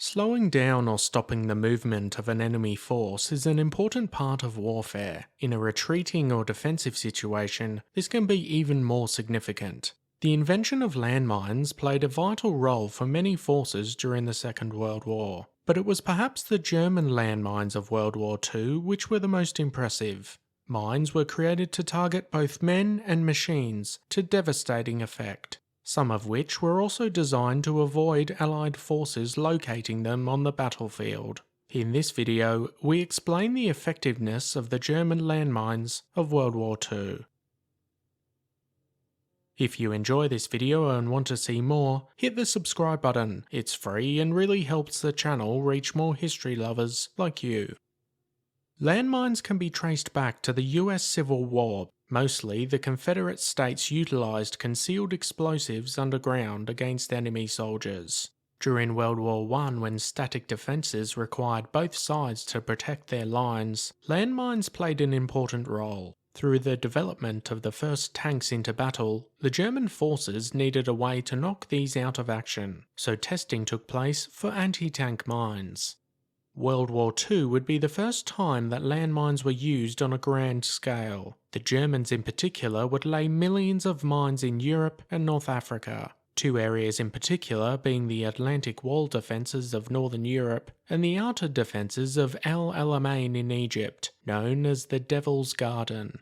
Slowing down or stopping the movement of an enemy force is an important part of warfare. In a retreating or defensive situation, this can be even more significant. The invention of landmines played a vital role for many forces during the Second World War, but it was perhaps the German landmines of World War II which were the most impressive. Mines were created to target both men and machines to devastating effect, some of which were also designed to avoid Allied forces locating them on the battlefield. In this video, we explain the effectiveness of the German landmines of World War II. If you enjoy this video and want to see more, hit the subscribe button. It's free and really helps the channel reach more history lovers like you. Landmines can be traced back to the US Civil War. Mostly, the Confederate States utilised concealed explosives underground against enemy soldiers. During World War I, when static defences required both sides to protect their lines, landmines played an important role. Through the development of the first tanks into battle, the German forces needed a way to knock these out of action, so testing took place for anti-tank mines. World War II would be the first time that landmines were used on a grand scale. The Germans in particular would lay millions of mines in Europe and North Africa, two areas in particular being the Atlantic Wall defences of Northern Europe and the outer defences of El Alamein in Egypt, known as the Devil's Garden.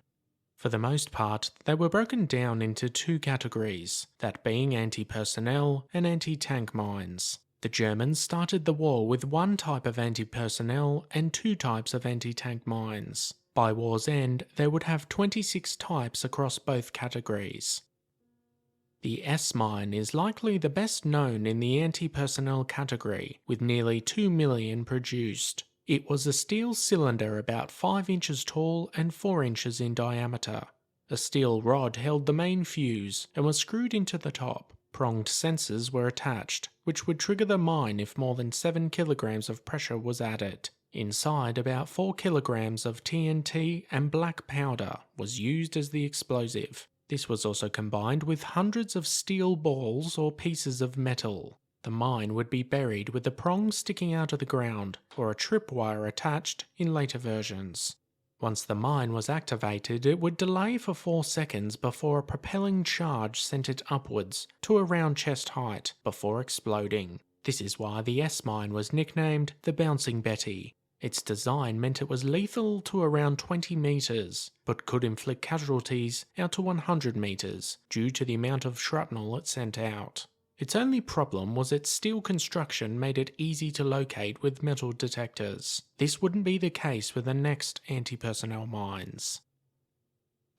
For the most part, they were broken down into two categories, that being anti-personnel and anti-tank mines. The Germans started the war with one type of anti-personnel and two types of anti-tank mines. By war's end, they would have 26 types across both categories. The S-mine is likely the best known in the anti-personnel category, with nearly 2 million produced. It was a steel cylinder about 5 inches tall and 4 inches in diameter. A steel rod held the main fuse and was screwed into the top. Pronged sensors were attached, which would trigger the mine if more than 7 kilograms of pressure was added. Inside, about 4 kilograms of TNT and black powder was used as the explosive. This was also combined with hundreds of steel balls or pieces of metal. The mine would be buried with the prongs sticking out of the ground, or a tripwire attached in later versions. Once the mine was activated, it would delay for 4 seconds before a propelling charge sent it upwards to around chest height before exploding. This is why the S-mine was nicknamed the Bouncing Betty. Its design meant it was lethal to around 20 metres, but could inflict casualties out to 100 metres due to the amount of shrapnel it sent out. Its only problem was its steel construction made it easy to locate with metal detectors. This wouldn't be the case with the next anti-personnel mines.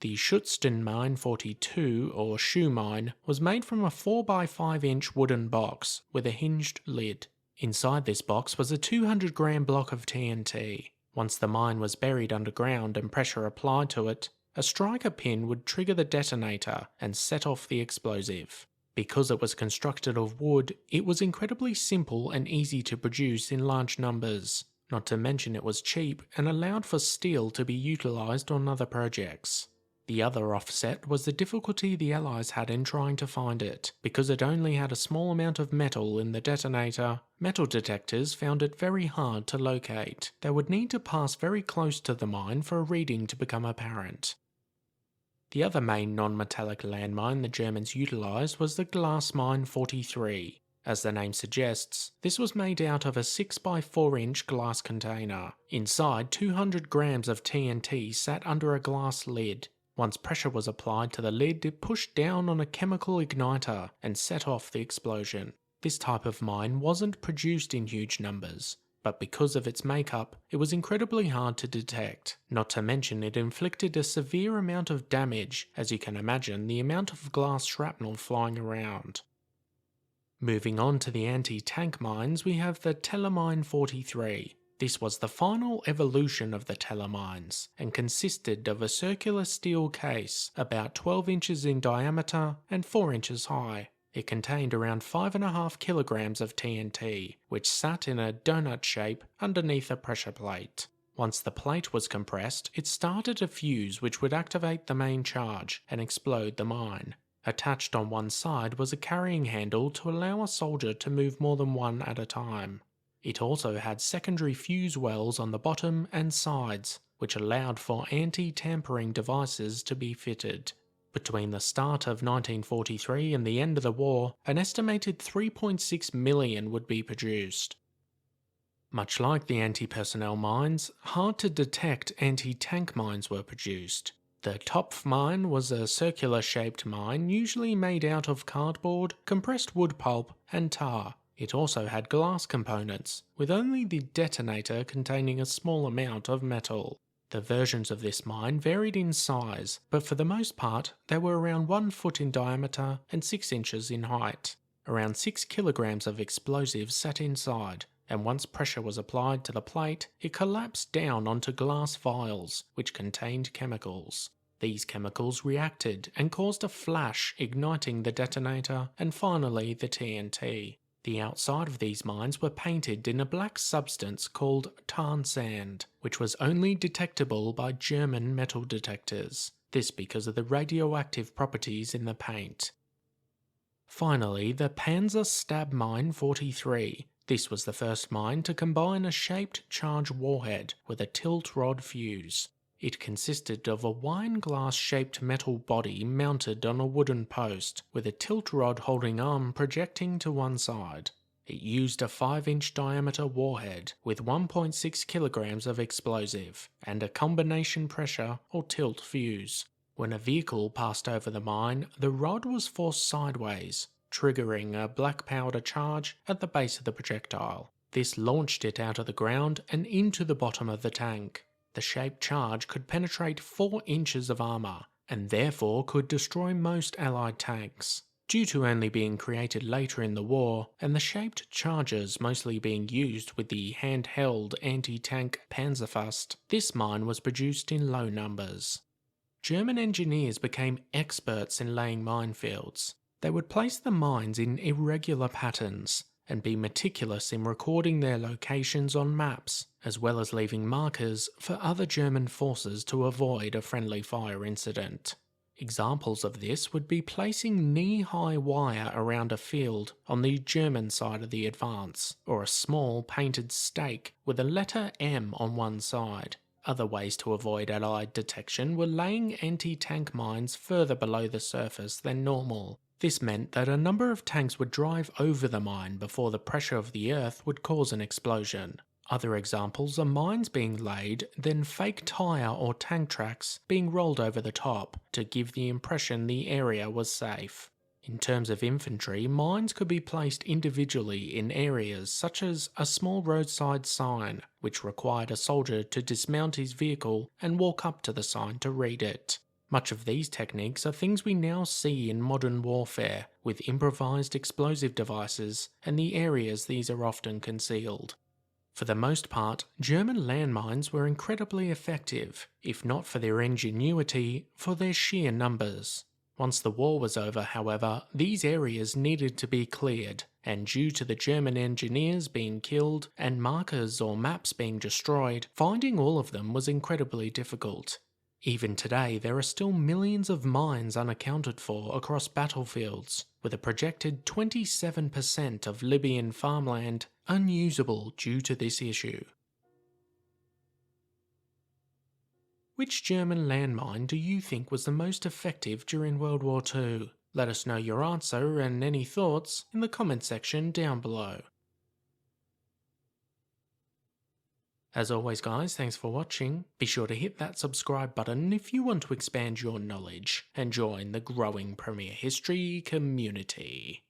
The Schützenmine 42, or shoe mine, was made from a 4x5 inch wooden box with a hinged lid. Inside this box was a 200-gram block of TNT. Once the mine was buried underground and pressure applied to it, a striker pin would trigger the detonator and set off the explosive. Because it was constructed of wood, it was incredibly simple and easy to produce in large numbers. Not to mention it was cheap and allowed for steel to be utilised on other projects. The other offset was the difficulty the Allies had in trying to find it. Because it only had a small amount of metal in the detonator, metal detectors found it very hard to locate. They would need to pass very close to the mine for a reading to become apparent. The other main non-metallic landmine the Germans utilised was the Glasmine 43. As the name suggests, this was made out of a 6x4 inch glass container. Inside, 200 grams of TNT sat under a glass lid. Once pressure was applied to the lid, it pushed down on a chemical igniter and set off the explosion. This type of mine wasn't produced in huge numbers, but because of its makeup, it was incredibly hard to detect. Not to mention it inflicted a severe amount of damage, as you can imagine the amount of glass shrapnel flying around. Moving on to the anti-tank mines, we have the Tellermine 43. This was the final evolution of the Tellermines, and consisted of a circular steel case about 12 inches in diameter and 4 inches high. It contained around 5.5 kilograms of TNT, which sat in a donut shape underneath a pressure plate. Once the plate was compressed, it started a fuse which would activate the main charge and explode the mine. Attached on one side was a carrying handle to allow a soldier to move more than one at a time. It also had secondary fuse wells on the bottom and sides, which allowed for anti-tampering devices to be fitted. Between the start of 1943 and the end of the war, an estimated 3.6 million would be produced. Much like the anti-personnel mines, hard-to-detect anti-tank mines were produced. The Topf mine was a circular-shaped mine usually made out of cardboard, compressed wood pulp, and tar. It also had glass components, with only the detonator containing a small amount of metal. The versions of this mine varied in size, but for the most part they were around 1 foot in diameter and 6 inches in height. Around 6 kilograms of explosives sat inside, and once pressure was applied to the plate, it collapsed down onto glass vials, which contained chemicals. These chemicals reacted and caused a flash, igniting the detonator and finally the TNT. The outside of these mines were painted in a black substance called tarn sand, which was only detectable by German metal detectors, this because of the radioactive properties in the paint. Finally, the Panzerstabmine 43. This was the first mine to combine a shaped charge warhead with a tilt rod fuse. It consisted of a wine glass-shaped metal body mounted on a wooden post, with a tilt rod holding arm projecting to one side. It used a 5-inch diameter warhead with 1.6 kilograms of explosive, and a combination pressure or tilt fuse. When a vehicle passed over the mine, the rod was forced sideways, triggering a black powder charge at the base of the projectile. This launched it out of the ground and into the bottom of the tank. The shaped charge could penetrate 4 inches of armour, and therefore could destroy most Allied tanks. Due to only being created later in the war, and the shaped charges mostly being used with the handheld anti-tank Panzerfaust, this mine was produced in low numbers. German engineers became experts in laying minefields. They would place the mines in irregular patterns, and be meticulous in recording their locations on maps, as well as leaving markers for other German forces to avoid a friendly fire incident. Examples of this would be placing knee-high wire around a field on the German side of the advance, or a small painted stake with a letter M on one side. Other ways to avoid Allied detection were laying anti-tank mines further below the surface than normal. This meant that a number of tanks would drive over the mine before the pressure of the earth would cause an explosion. Other examples are mines being laid, then fake tyre or tank tracks being rolled over the top to give the impression the area was safe. In terms of infantry, mines could be placed individually in areas such as a small roadside sign, which required a soldier to dismount his vehicle and walk up to the sign to read it. Much of these techniques are things we now see in modern warfare, with improvised explosive devices and the areas these are often concealed. For the most part, German landmines were incredibly effective, if not for their ingenuity, for their sheer numbers. Once the war was over, however, these areas needed to be cleared, and due to the German engineers being killed and markers or maps being destroyed, finding all of them was incredibly difficult. Even today, there are still millions of mines unaccounted for across battlefields, with a projected 27% of Libyan farmland unusable due to this issue. Which German landmine do you think was the most effective during World War II? Let us know your answer and any thoughts in the comment section down below. As always guys, thanks for watching. Be sure to hit that subscribe button if you want to expand your knowledge and join the growing Premier History community.